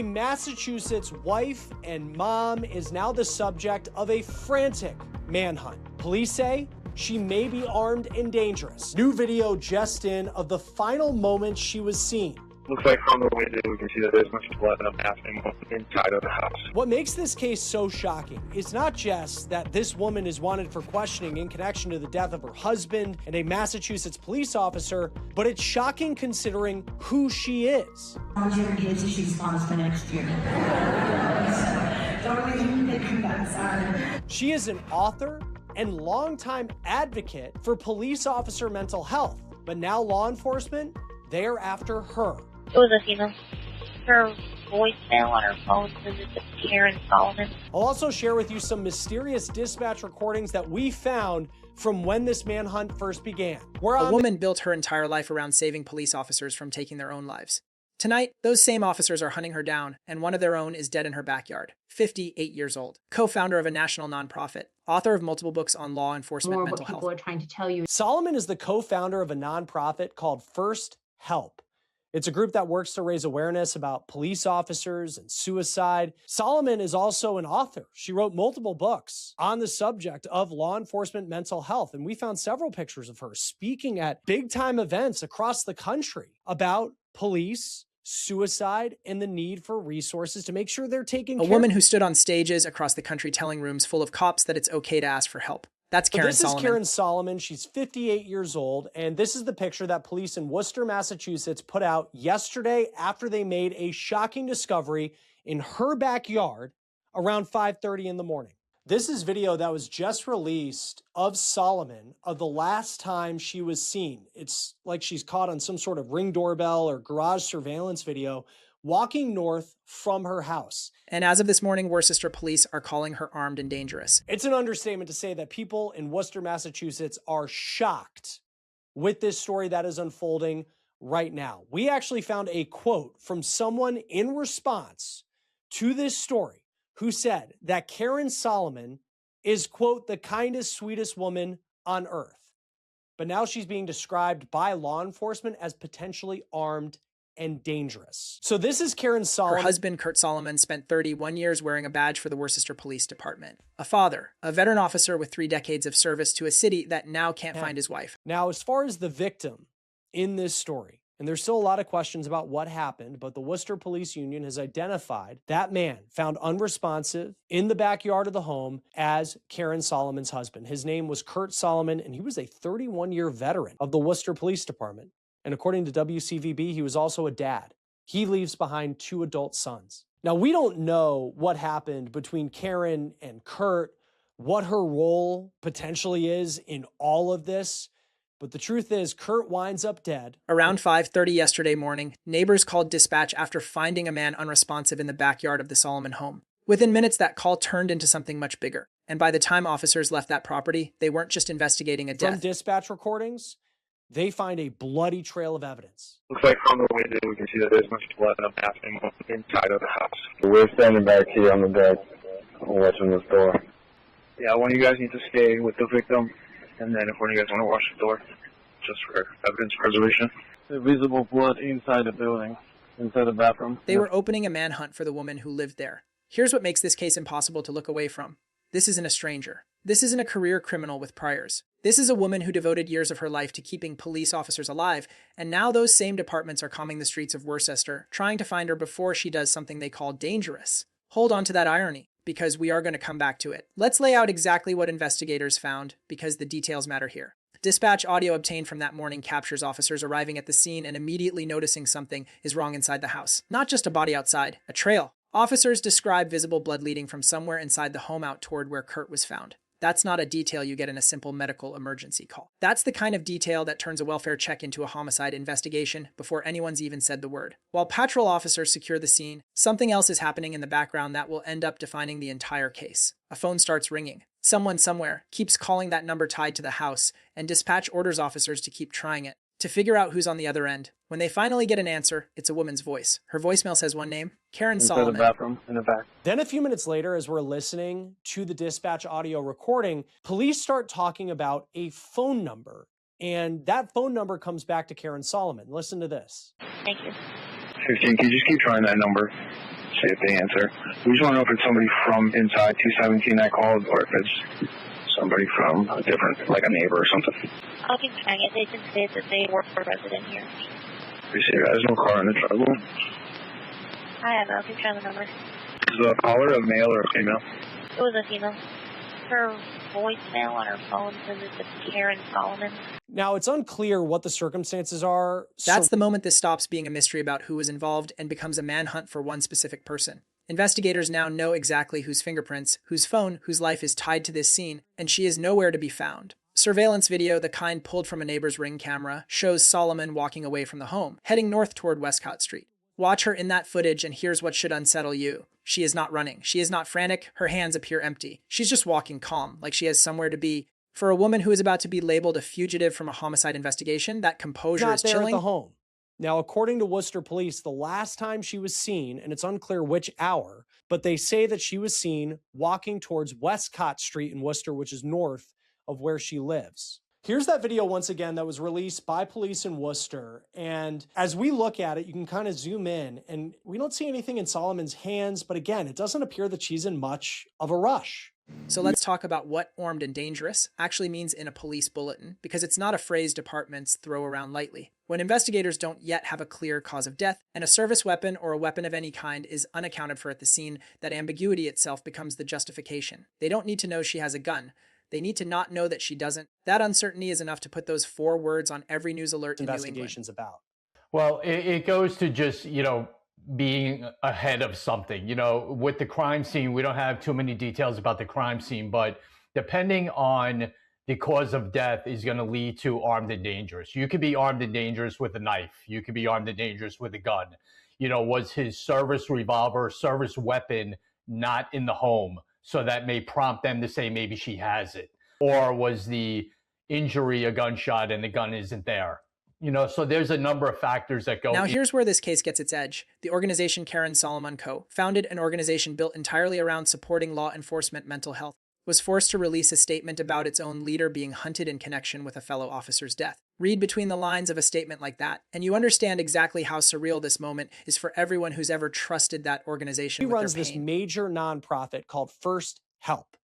A Massachusetts wife and mom is now the subject of a frantic manhunt. Police say she may be armed and dangerous. New video just in of the final moment she was seen. Looks like from the window we can see that there's much blood and a bathroom inside of the house. What makes this case so shocking is not just that this woman is wanted for questioning in connection to the death of her husband and a Massachusetts police officer, but it's shocking considering who she is. How would you ever get a tissue response for next year? Don't really think that, sorry. She is an author and longtime advocate for police officer mental health, but now law enforcement, they're after her. It was a female. Her voicemail on her phone says it's Curt Solomon. I'll also share with you some mysterious dispatch recordings that we found from when this manhunt first began. A woman built her entire life around saving police officers from taking their own lives. Tonight, those same officers are hunting her down, and one of their own is dead in her backyard, 58 years old, co-founder of a national nonprofit, author of multiple books on law enforcement mental health. People are trying to tell you. Solomon is the co-founder of a nonprofit called First Help. It's a group that works to raise awareness about police officers and suicide. Solomon is also an author. She wrote multiple books on the subject of law enforcement mental health, and we found several pictures of her speaking at big-time events across the country about police, suicide, and the need for resources to make sure they're taking care. A woman who stood on stages across the country telling rooms full of cops that it's okay to ask for help. That's Curt Solomon. This is Curt Solomon. She's 58 years old, and this is the picture that police in Worcester, Massachusetts put out yesterday after they made a shocking discovery in her backyard around 5:30 in the morning. This is video that was just released of Solomon of the last time she was seen. It's like she's caught on some sort of Ring doorbell or garage surveillance video walking north from her house. And as of this morning, Worcester Police are calling her armed and dangerous. It's an understatement to say that people in Worcester, Massachusetts are shocked with this story that is unfolding right now. We actually found a quote from someone in response to this story who said that Curt Solomon is, quote, the kindest, sweetest woman on earth. But now she's being described by law enforcement as potentially armed and dangerous. So this is Curt Solomon. Her husband, Curt Solomon, spent 31 years wearing a badge for the Worcester Police Department. A father, a veteran officer with 3 decades of service to a city that now can't find his wife. Now, as far as the victim in this story, and there's still a lot of questions about what happened, but the Worcester Police Union has identified that man found unresponsive in the backyard of the home as Curt Solomon's husband. His name was Curt Solomon, and he was a 31-year veteran of the Worcester Police Department. And according to WCVB, he was also a dad. He leaves behind 2 adult sons. Now, we don't know what happened between Karen and Curt, what her role potentially is in all of this. But the truth is, Curt winds up dead. Around 5:30 yesterday morning, neighbors called dispatch after finding a man unresponsive in the backyard of the Solomon home. Within minutes, that call turned into something much bigger. And by the time officers left that property, they weren't just investigating a death. From dispatch recordings, they find a bloody trail of evidence. Looks like from the window we can see that there's much blood and a bathroom inside of the house. We're standing back here on the deck watching this door. Yeah, one of you guys need to stay with the victim, and then if one of you guys want to watch the door, just for evidence preservation. There's visible blood inside the building, inside the bathroom. They were opening a manhunt for the woman who lived there. Here's what makes this case impossible to look away from. This isn't a stranger. This isn't a career criminal with priors. This is a woman who devoted years of her life to keeping police officers alive, and now those same departments are combing the streets of Worcester, trying to find her before she does something they call dangerous. Hold on to that irony, because we are going to come back to it. Let's lay out exactly what investigators found, because the details matter here. Dispatch audio obtained from that morning captures officers arriving at the scene and immediately noticing something is wrong inside the house. Not just a body outside, a trail. Officers describe visible blood leading from somewhere inside the home out toward where Curt was found. That's not a detail you get in a simple medical emergency call. That's the kind of detail that turns a welfare check into a homicide investigation before anyone's even said the word. While patrol officers secure the scene, something else is happening in the background that will end up defining the entire case. A phone starts ringing. Someone somewhere keeps calling that number tied to the house, and dispatch orders officers to keep trying it, to figure out who's on the other end. When they finally get an answer, it's a woman's voice. Her voicemail says one name, Curt Solomon. Inside the bathroom, in the back. Then a few minutes later, as we're listening to the dispatch audio recording, police start talking about a phone number. And that phone number comes back to Curt Solomon. Listen to this. Thank you. 15. Can you just keep trying that number? See if they answer. We just want to know if it's somebody from inside 217 that called or if it's somebody from a different, like a neighbor or something. I'll keep trying it. They can say that they work for a resident here. We see there's no car in the driveway. I have it. I'll keep trying the number. Is the caller a male or a female? It was a female. Her voicemail on her phone says it's Curt Solomon. Now, it's unclear what the circumstances are. That's the moment this stops being a mystery about who was involved and becomes a manhunt for one specific person. Investigators now know exactly whose fingerprints, whose phone, whose life is tied to this scene, and she is nowhere to be found. Surveillance video, the kind pulled from a neighbor's Ring camera, shows Solomon walking away from the home, heading north toward Westcott Street. Watch her in that footage and here's what should unsettle you. She is not running. She is not frantic. Her hands appear empty. She's just walking calm, like she has somewhere to be. For a woman who is about to be labeled a fugitive from a homicide investigation, that composure is chilling. At the home. Now, according to Worcester Police, the last time she was seen, and it's unclear which hour, but they say that she was seen walking towards Westcott Street in Worcester, which is north of where she lives. Here's that video once again that was released by police in Worcester. And as we look at it, you can kind of zoom in and we don't see anything in Solomon's hands. But again, it doesn't appear that she's in much of a rush. So let's talk about what armed and dangerous actually means in a police bulletin, because it's not a phrase departments throw around lightly. When investigators don't yet have a clear cause of death, and a service weapon or a weapon of any kind is unaccounted for at the scene, that ambiguity itself becomes the justification. They don't need to know she has a gun. They need to not know that she doesn't. That uncertainty is enough to put those 4 words on every news alert in New England. Investigation's about. Well, it goes to just, being ahead of something. With the crime scene, we don't have too many details about the crime scene, but depending on the cause of death is going to lead to armed and dangerous. You could be armed and dangerous with a knife. You could be armed and dangerous with a gun. Was his service revolver, service weapon not in the home? So that may prompt them to say maybe she has it. Or was the injury a gunshot and the gun isn't there? So there's a number of factors that go. Now here's where this case gets its edge. The organization Curt Solomon Co., founded an organization built entirely around supporting law enforcement mental health, was forced to release a statement about its own leader being hunted in connection with a fellow officer's death. Read between the lines of a statement like that, and you understand exactly how surreal this moment is for everyone who's ever trusted that organization. He runs this major nonprofit called First Help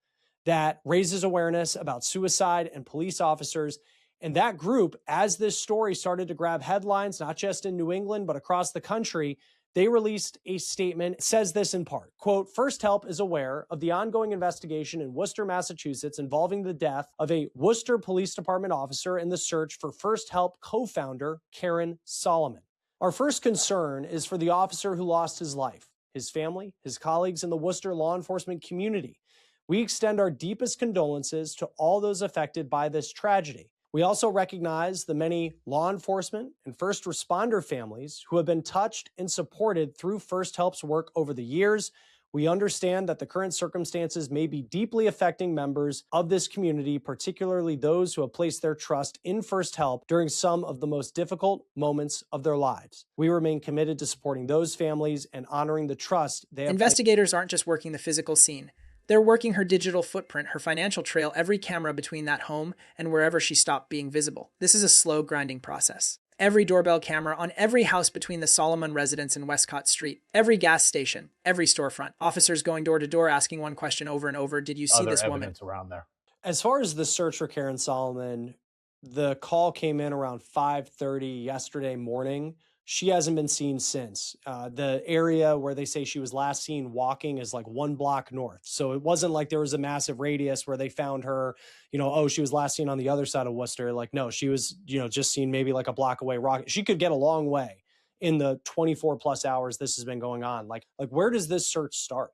that raises awareness about suicide and police officers. And that group, as this story started to grab headlines, not just in New England, but across the country, they released a statement. It says this in part, quote, First Help is aware of the ongoing investigation in Worcester, Massachusetts involving the death of a Worcester Police Department officer and the search for First Help co-founder Curt Solomon. Our first concern is for the officer who lost his life, his family, his colleagues, and the Worcester law enforcement community. We extend our deepest condolences to all those affected by this tragedy. We also recognize the many law enforcement and first responder families who have been touched and supported through First Help's work over the years. We understand that the current circumstances may be deeply affecting members of this community, particularly those who have placed their trust in First Help during some of the most difficult moments of their lives. We remain committed to supporting those families and honoring the trust they have. Investigators aren't just working the physical scene. They're working her digital footprint, her financial trail, every camera between that home and wherever she stopped being visible. This is a slow grinding process. Every doorbell camera on every house between the Solomon residence and Westcott Street, every gas station, every storefront, officers going door to door asking one question over and over, did you see this woman? Around there. As far as the search for Curt Solomon, the call came in around 5:30 yesterday morning. She hasn't been seen since. The area where they say she was last seen walking is like 1 block north. So it wasn't like there was a massive radius where they found her, she was last seen on the other side of Worcester. Like, no, she was, just seen maybe like a block away. She could get a long way in the 24 plus hours this has been going on. Like where does this search start?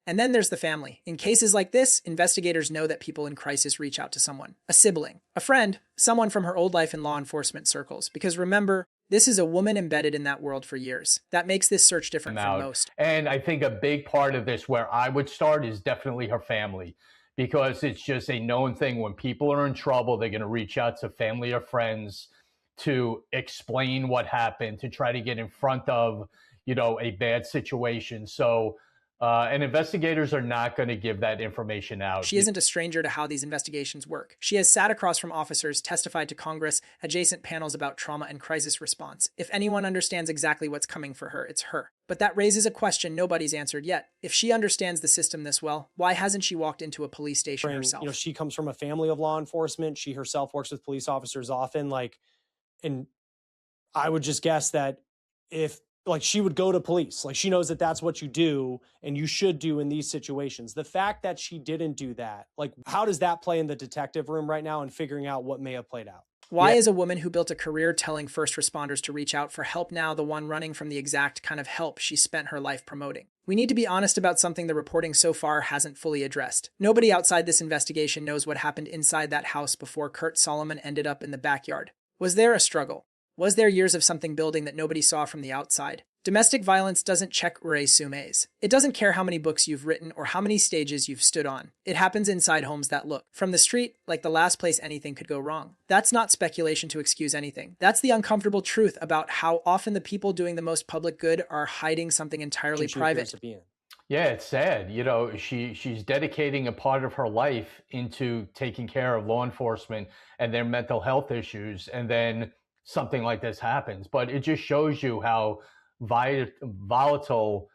And then there's the family. In cases like this, investigators know that people in crisis reach out to someone, a sibling, a friend, someone from her old life in law enforcement circles. Because remember, this is a woman embedded in that world for years. That makes this search different from most. And I think a big part of this, where I would start, is definitely her family, because it's just a known thing. When people are in trouble, they're going to reach out to family or friends to explain what happened, to try to get in front of, a bad situation. So And investigators are not going to give that information out. She isn't a stranger to how these investigations work. She has sat across from officers, testified to Congress, adjacent panels about trauma and crisis response. If anyone understands exactly what's coming for her, it's her. But that raises a question nobody's answered yet. If she understands the system this well, why hasn't she walked into a police station herself? You know, she comes from a family of law enforcement. She herself works with police officers often. And I would just guess that if she would go to police, she knows that that's what you do and you should do in these situations. The fact that she didn't do that, how does that play in the detective room right now and figuring out what may have played out? Why is a woman who built a career telling first responders to reach out for help now the one running from the exact kind of help she spent her life promoting? We need to be honest about something the reporting so far hasn't fully addressed. Nobody outside this investigation knows what happened inside that house before Curt Solomon ended up in the backyard. Was there a struggle? Was there years of something building that nobody saw from the outside? Domestic violence doesn't check resumes. It doesn't care how many books you've written or how many stages you've stood on. It happens inside homes that look, from the street, like the last place anything could go wrong. That's not speculation to excuse anything. That's the uncomfortable truth about how often the people doing the most public good are hiding something entirely private. Yeah, it's sad. You know, she's dedicating a part of her life into taking care of law enforcement and their mental health issues, and then something like this happens. But it just shows you how volatile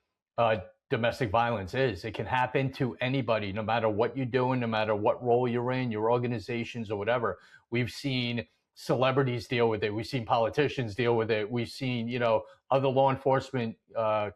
domestic violence is. It can happen to anybody, no matter what you're doing, no matter what role you're in, your organizations or whatever. We've seen celebrities deal with it. We've seen politicians deal with it. We've seen, other law enforcement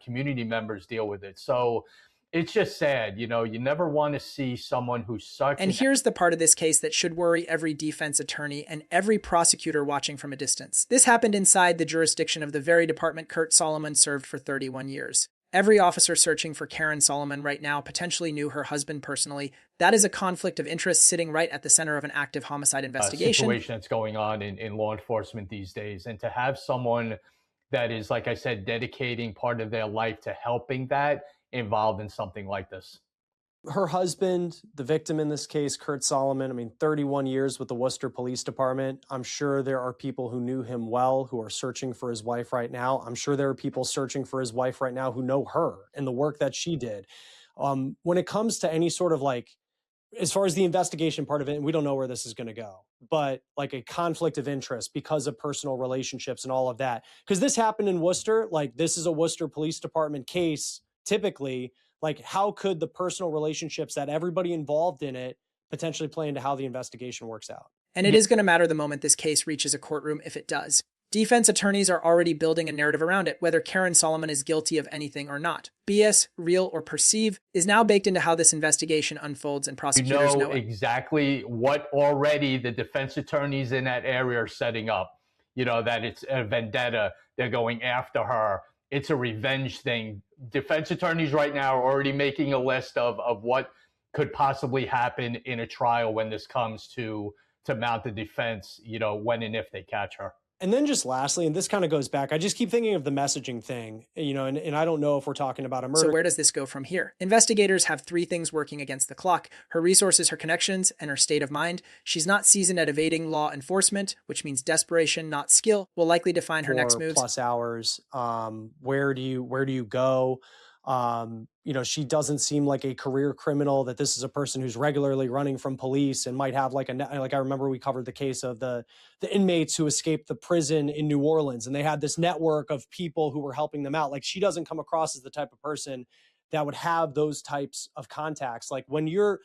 community members deal with it. So it's just sad. You never want to see someone who's such. And here's the part of this case that should worry every defense attorney and every prosecutor watching from a distance. This happened inside the jurisdiction of the very department Curt Solomon served for 31 years. Every officer searching for Karen Solomon right now potentially knew her husband personally. That is a conflict of interest sitting right at the center of an active homicide investigation. Situation that's going on in law enforcement these days. And to have someone that is, like I said, dedicating part of their life to helping that involved in something like this. Her husband, the victim in this case, Curt Solomon, 31 years with the Worcester Police Department. I'm sure there are people who knew him well who are searching for his wife right now. I'm sure there are people searching for his wife right now who know her and the work that she did. When it comes to any sort of as far as the investigation part of it, and we don't know where this is going to go, but a conflict of interest because of personal relationships and all of that. Because this happened in Worcester, this is a Worcester Police Department case, typically. How could the personal relationships that everybody involved in it potentially play into how the investigation works out? And it is going to matter the moment this case reaches a courtroom if it does. Defense attorneys are already building a narrative around it, whether Karen Solomon is guilty of anything or not. BS, real or perceive, is now baked into how this investigation unfolds, and prosecutors know it. Exactly what already the defense attorneys in that area are setting up. That it's a vendetta. They're going after her. It's a revenge thing. Defense attorneys right now are already making a list of what could possibly happen in a trial when this comes to mount the defense, when and if they catch her. And then just lastly, and this kind of goes back, I just keep thinking of the messaging thing, and I don't know if we're talking about a murder. So where does this go from here? Investigators have three things working against the clock: her resources, her connections, and her state of mind. She's not seasoned at evading law enforcement, which means desperation, not skill, will likely define her next moves. Plus hours. Where do you go? She doesn't seem like a career criminal, that this is a person who's regularly running from police and might have I remember we covered the case of the inmates who escaped the prison in New Orleans, and they had this network of people who were helping them out. She doesn't come across as the type of person that would have those types of contacts. When you're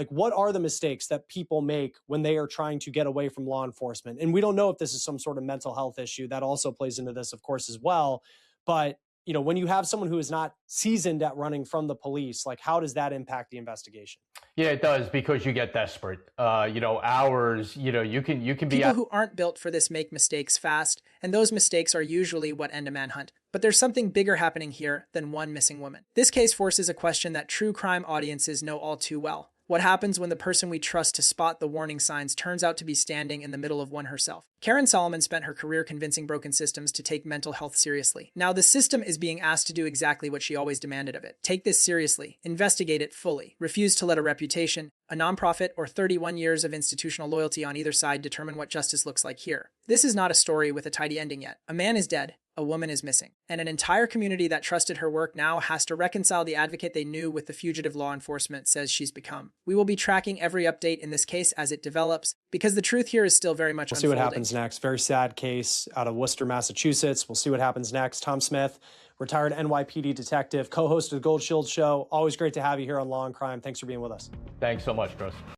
what are the mistakes that people make when they are trying to get away from law enforcement? And we don't know if this is some sort of mental health issue that also plays into this, of course, as well. But when you have someone who is not seasoned at running from the police, how does that impact the investigation? Yeah, it does, because you get desperate. Hours, you can be people who aren't built for this make mistakes fast, and those mistakes are usually what end a manhunt. But there's something bigger happening here than one missing woman. This case forces a question that true crime audiences know all too well. What happens when the person we trust to spot the warning signs turns out to be standing in the middle of one herself? Karen Solomon spent her career convincing broken systems to take mental health seriously. Now the system is being asked to do exactly what she always demanded of it. Take this seriously. Investigate it fully. Refuse to let a reputation, a nonprofit, or 31 years of institutional loyalty on either side determine what justice looks like here. This is not a story with a tidy ending yet. A man is dead. A woman is missing. And an entire community that trusted her work now has to reconcile the advocate they knew with the fugitive law enforcement says she's become. We will be tracking every update in this case as it develops, because the truth here is still very much We'll unfolding. see what happens next. Very sad case out of Worcester, Massachusetts. We'll see what happens next. Tom Smith, retired NYPD detective, co-host of the Gold Shield Show. Always great to have you here on Law and Crime. Thanks for being with us. Thanks so much, Chris.